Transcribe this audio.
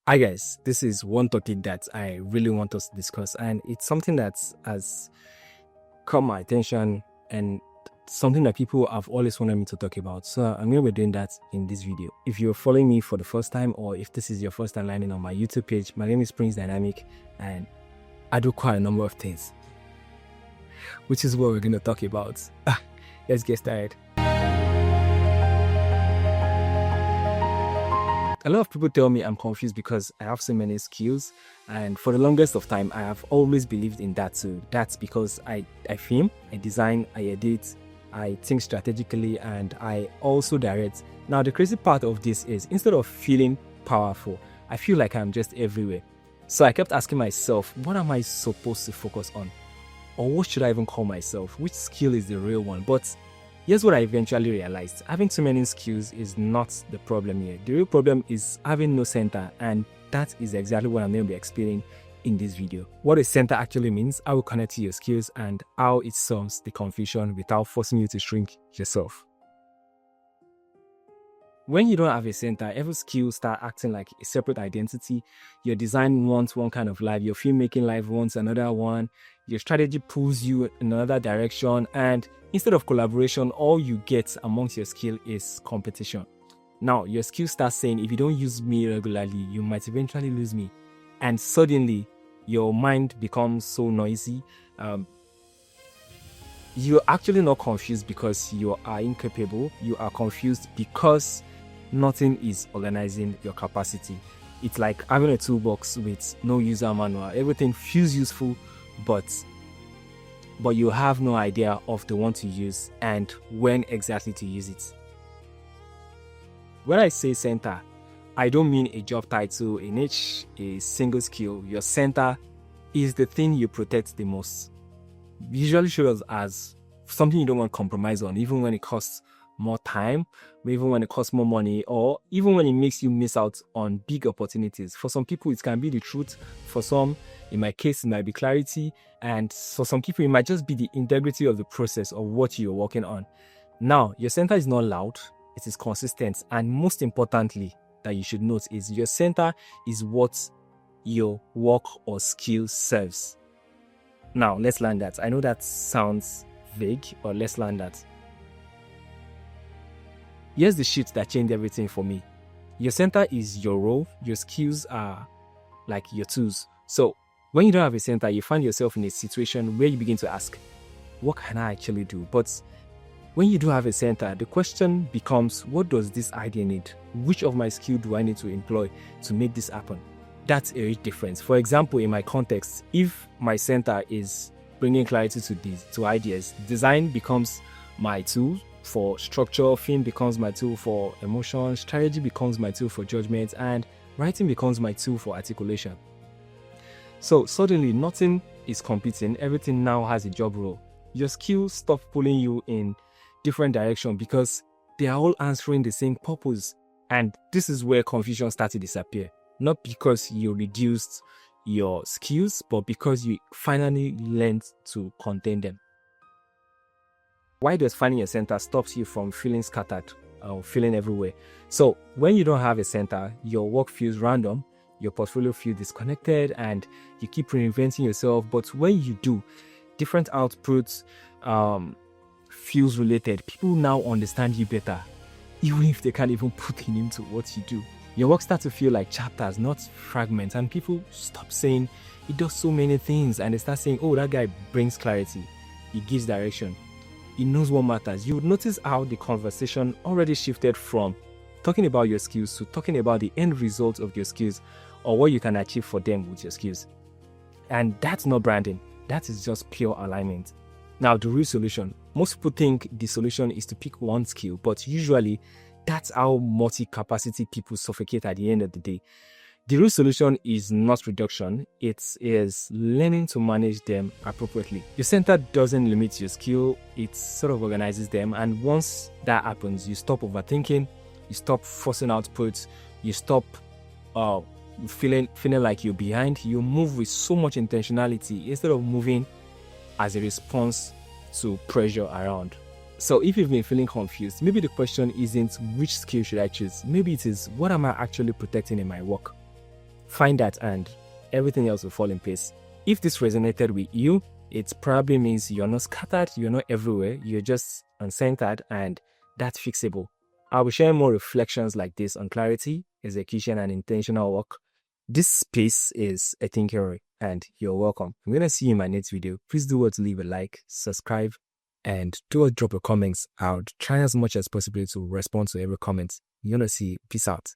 Hi guys, this is one topic that I really want us to discuss, and it's something that has caught my attention and something that people have always wanted me to talk about. So I'm going to be doing that in this video. If you're following me for the first time, or if this is your first time landing on my YouTube page, my name is Prince Dynamic and I do quite a number of things, which is what we're going to talk about. Let's get started. A lot of people tell me I'm confused because I have so many skills, and for the longest of time I have always believed in that too. That's because I film, I design, I edit, I think strategically, and I also direct. Now the crazy part of this is, instead of feeling powerful, I feel like I'm just everywhere. So I kept asking myself, what am I supposed to focus on? Or what should I even call myself? Which skill is the real one? But here's what I eventually realized. Having too many skills is not the problem here. The real problem is having no center, and that is exactly what I'm going to be explaining in this video. What a center actually means, how it connects to your skills, and how it solves the confusion without forcing you to shrink yourself. When you don't have a center, every skill starts acting like a separate identity. Your design wants one kind of life, your filmmaking life wants another one, your strategy pulls you in another direction, and instead of collaboration, all you get amongst your skill is competition. Now, your skill starts saying, if you don't use me regularly, you might eventually lose me. And suddenly, your mind becomes so noisy. You're actually not confused because you are incapable. You are confused because nothing is organizing your capacity. It's like having a toolbox with no user manual. Everything feels useful, but you have no idea of the one to use and when exactly to use it. When I say center, I don't mean a job title, a niche, a single skill. Your center is the thing you protect the most. Usually shows as something you don't want to compromise on, even when it costs more time, even when it costs more money, or even when it makes you miss out on big opportunities. For some people, it can be the truth. For some, in my case, it might be clarity. And for some people, it might just be the integrity of the process of what you're working on. Now, your center is not loud, it is consistent. And most importantly, that you should note is your center is what your work or skill serves. Now, let's learn that. I know that sounds vague, but let's learn that. Here's the shit that changed everything for me. Your center is your role, your skills are like your tools. So when you don't have a center, you find yourself in a situation where you begin to ask, what can I actually do? But when you do have a center, the question becomes, what does this idea need? Which of my skills do I need to employ to make this happen? That's a huge difference. For example, in my context, if my center is bringing clarity to ideas, design becomes my tool for structure, film becomes my tool for emotion, strategy becomes my tool for judgment, and writing becomes my tool for articulation. So suddenly nothing is competing, everything now has a job role. Your skills stop pulling you in different directions because they are all answering the same purpose. And this is where confusion starts to disappear. Not because you reduced your skills, but because you finally learned to contain them. Why does finding a center stops you from feeling scattered or feeling everywhere? So when you don't have a center, your work feels random, your portfolio feels disconnected, and you keep reinventing yourself. But when you do, different outputs feels related. People now understand you better, even if they can't even put it into what you do. Your work starts to feel like chapters, not fragments, and people stop saying it does so many things, and they start saying, oh, that guy brings clarity, he gives direction, he knows what matters. You would notice how the conversation already shifted from talking about your skills to talking about the end result of your skills or what you can achieve for them with your skills. And that's not branding, that is just pure alignment. Now, the real solution. Most people think the solution is to pick one skill, but usually that's how multi-capacity people suffocate at the end of the day. The real solution is not reduction, it is learning to manage them appropriately. Your center doesn't limit your skill, it sort of organizes them, and once that happens, you stop overthinking, you stop forcing outputs, you stop feeling like you're behind. You move with so much intentionality instead of moving as a response to pressure around. So if you've been feeling confused, maybe the question isn't which skill should I choose. Maybe it is, what am I actually protecting in my work? Find that and everything else will fall in place. If this resonated with you, it probably means you're not scattered, you're not everywhere, you're just uncentered, and that's fixable. I will share more reflections like this on clarity, execution, and intentional work. This space is a thinkery, and you're welcome. I'm going to see you in my next video. Please do what to leave a like, subscribe, and do what drop your comments. I'll try as much as possible to respond to every comment. You're going to see. Peace out.